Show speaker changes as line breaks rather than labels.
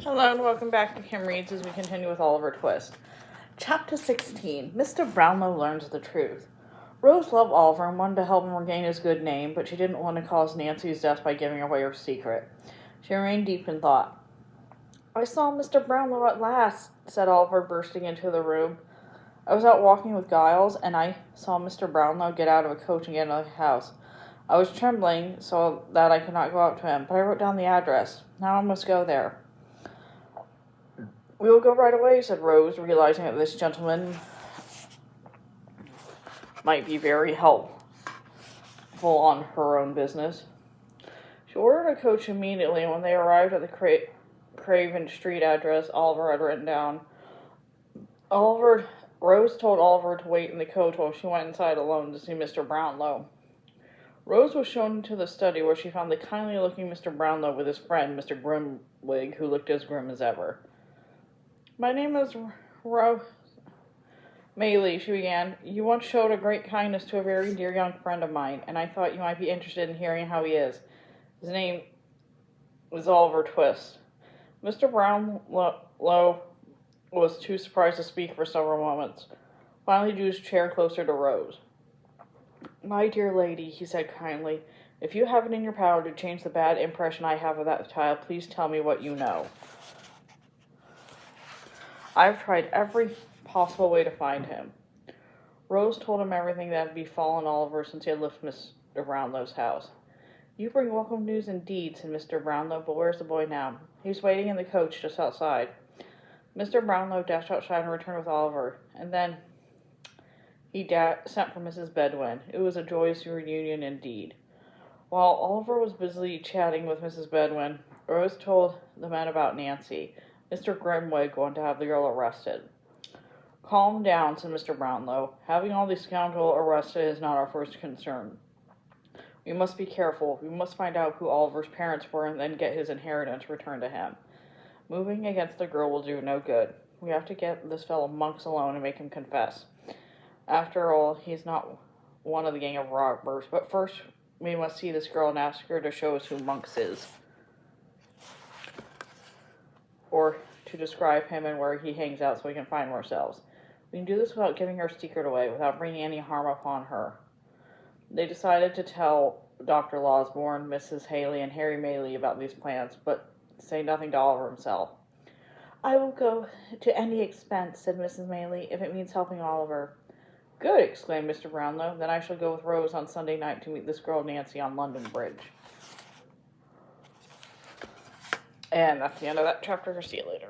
Hello and welcome back to Kim Reads as we continue with Oliver Twist. Chapter 16. Mr. Brownlow learns the truth. Rose loved Oliver and wanted to help him regain his good name, but she didn't want to cause Nancy's death by giving away her secret. She remained deep in thought. "I saw Mr. Brownlow at last," said Oliver, bursting into the room. "I was out walking with Giles, and I saw Mr. Brownlow get out of a coach and get into the house. I was trembling so that I could not go up to him, but I wrote down the address. Now I must go there." "We will go right away," said Rose, realizing that this gentleman might be very helpful on her own business. She ordered a coach immediately, and when they arrived at the Craven Street address Oliver had written down, Rose told Oliver to wait in the coach while she went inside alone to see Mr. Brownlow. Rose was shown into the study, where she found the kindly-looking Mr. Brownlow with his friend, Mr. Grimwig, who looked as grim as ever. "My name is Rose Maylie," she began. "You once showed a great kindness to a very dear young friend of mine, and I thought you might be interested in hearing how he is. His name is Oliver Twist." Mr. Brownlow was too surprised to speak for several moments. Finally, drew his chair closer to Rose. "My dear lady," he said kindly, "if you have it in your power to change the bad impression I have of that child, please tell me what you know. I've tried every possible way to find him." Rose told him everything that had befallen Oliver since he had left Mr. Brownlow's house. "You bring welcome news indeed," said Mr. Brownlow, "but where's the boy now?" "He's waiting in the coach just outside." Mr. Brownlow dashed outside and returned with Oliver, and then he sent for Mrs. Bedwin. It was a joyous reunion indeed. While Oliver was busily chatting with Mrs. Bedwin, Rose told the men about Nancy. Mr. Grimwig wanted to have the girl arrested. "Calm down," said Mr. Brownlow. "Having all these scoundrels arrested is not our first concern. We must be careful. We must find out who Oliver's parents were and then get his inheritance returned to him. Moving against the girl will do no good. We have to get this fellow Monks alone and make him confess. After all, he's not one of the gang of robbers. But first, we must see this girl and ask her to show us who Monks is, or to describe him and where he hangs out so we can find him ourselves. We can do this without giving her secret away, without bringing any harm upon her." They decided to tell Dr. Losborne, Mrs. Haley, and Harry Maylie about these plans, but say nothing to Oliver himself. "I will go to any expense," said Mrs. Maylie, "if it means helping Oliver." "Good," exclaimed Mr. Brownlow. "Then I shall go with Rose on Sunday night to meet this girl Nancy on London Bridge." And that's the end of that chapter. See you later.